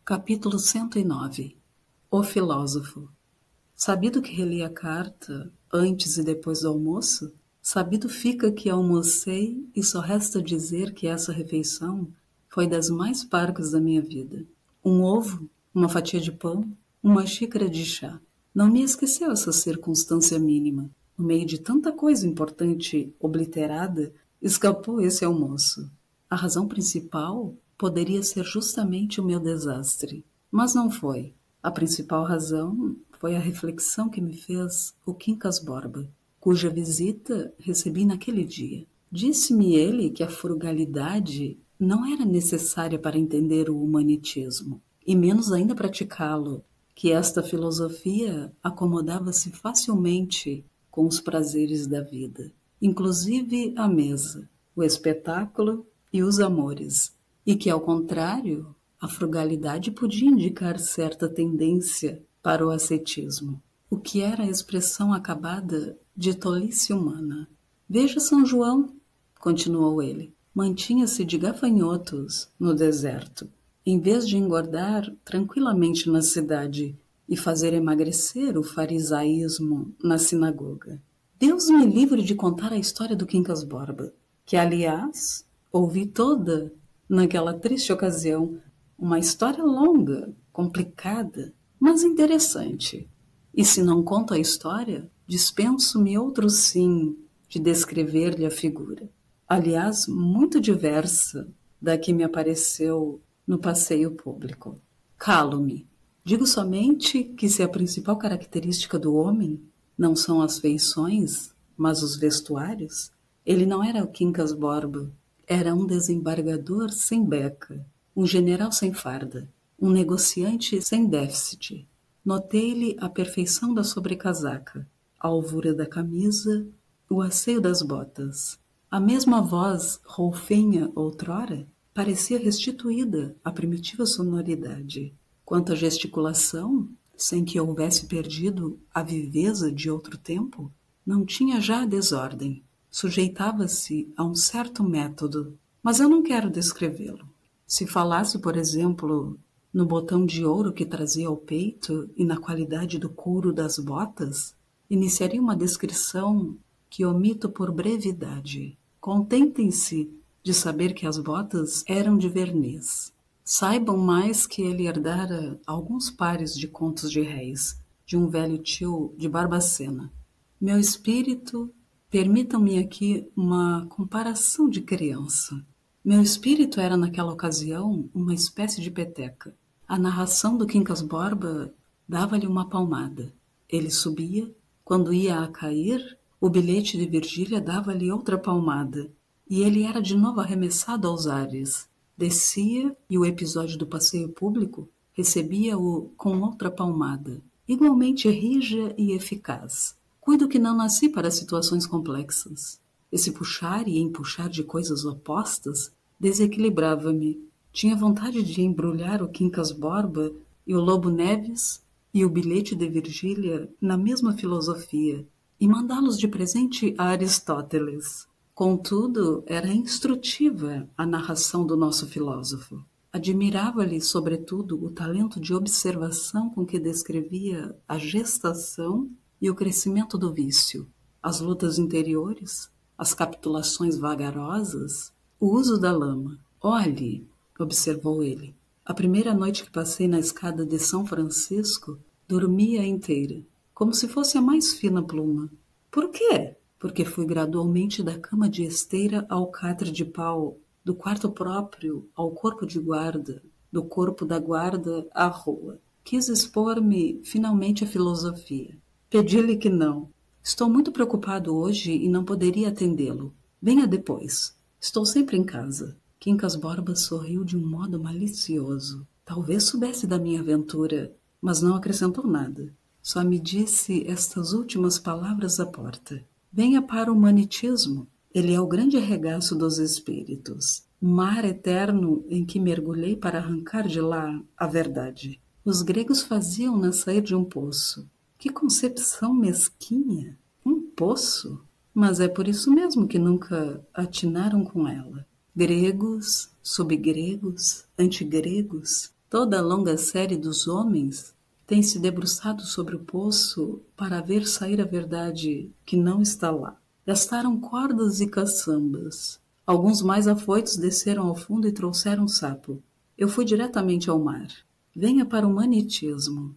Capítulo 109. O filósofo. Sabido que reli a carta antes e depois do almoço, sabido fica que almocei e só resta dizer que essa refeição foi das mais parcas da minha vida. Um ovo, uma fatia de pão, uma xícara de chá. Não me esqueceu essa circunstância mínima. No meio de tanta coisa importante obliterada, escapou esse almoço. A razão principal poderia ser justamente o meu desastre, mas não foi. A principal razão foi a reflexão que me fez o Quincas Borba, cuja visita recebi naquele dia. Disse-me ele que a frugalidade não era necessária para entender o humanitismo, e menos ainda praticá-lo, que esta filosofia acomodava-se facilmente com os prazeres da vida, inclusive a mesa, o espetáculo e os amores, e que, ao contrário, a frugalidade podia indicar certa tendência para o ascetismo, o que era a expressão acabada de tolice humana. Veja São João, continuou ele, mantinha-se de gafanhotos no deserto, em vez de engordar tranquilamente na cidade e fazer emagrecer o farisaísmo na sinagoga. Deus me livre de contar a história do Quincas Borba, que, aliás, ouvi toda naquela triste ocasião, uma história longa, complicada, mas interessante. E se não conto a história, dispenso-me outro sim de descrever-lhe a figura. Aliás, muito diversa da que me apareceu no passeio público. Calo-me. Digo somente que se a principal característica do homem não são as feições, mas os vestuários, ele não era o Quincas Borba. Era um desembargador sem beca, um general sem farda, um negociante sem déficit. Notei-lhe a perfeição da sobrecasaca, a alvura da camisa, o asseio das botas. A mesma voz, roufinha outrora, parecia restituída à primitiva sonoridade. Quanto à gesticulação, sem que houvesse perdido a viveza de outro tempo, não tinha já a desordem. Sujeitava-se a um certo método, mas eu não quero descrevê-lo. Se falasse, por exemplo, no botão de ouro que trazia ao peito e na qualidade do couro das botas, iniciaria uma descrição que omito por brevidade. Contentem-se de saber que as botas eram de verniz. Saibam mais que ele herdara alguns pares de contos de réis, de um velho tio de Barbacena. Meu espírito... Permitam-me aqui uma comparação de criança. Meu espírito era naquela ocasião uma espécie de peteca. A narração do Quincas Borba dava-lhe uma palmada. Ele subia, quando ia a cair, o bilhete de Virgília dava-lhe outra palmada, e ele era de novo arremessado aos ares. Descia, e o episódio do passeio público recebia-o com outra palmada, igualmente rija e eficaz. Cuido que não nasci para situações complexas. Esse puxar e empuxar de coisas opostas desequilibrava-me. Tinha vontade de embrulhar o Quincas Borba e o Lobo Neves e o bilhete de Virgília na mesma filosofia e mandá-los de presente a Aristóteles. Contudo, era instrutiva a narração do nosso filósofo. Admirava-lhe, sobretudo, o talento de observação com que descrevia a gestação e o crescimento do vício, as lutas interiores, as capitulações vagarosas, o uso da lama. Olhe, observou ele, a primeira noite que passei na escada de São Francisco, dormia inteira, como se fosse a mais fina pluma. Por quê? Porque fui gradualmente da cama de esteira ao catre de pau, do quarto próprio ao corpo de guarda, do corpo da guarda à rua. Quis expor-me finalmente à filosofia. Pedi-lhe que não. Estou muito preocupado hoje e não poderia atendê-lo. Venha depois. Estou sempre em casa. Quincas Borba sorriu de um modo malicioso. Talvez soubesse da minha aventura, mas não acrescentou nada. Só me disse estas últimas palavras à porta. Venha para o humanitismo. Ele é o grande regaço dos espíritos. Um mar eterno em que mergulhei para arrancar de lá a verdade. Os gregos faziam-na sair de um poço. Que concepção mesquinha! Um poço? Mas é por isso mesmo que nunca atinaram com ela. Gregos, subgregos, antigregos, Toda a longa série dos homens tem se debruçado sobre o poço para ver sair a verdade que não está lá. Gastaram cordas e caçambas. Alguns mais afoitos desceram ao fundo e trouxeram sapo. Eu fui diretamente ao mar. Venha para o manitismo.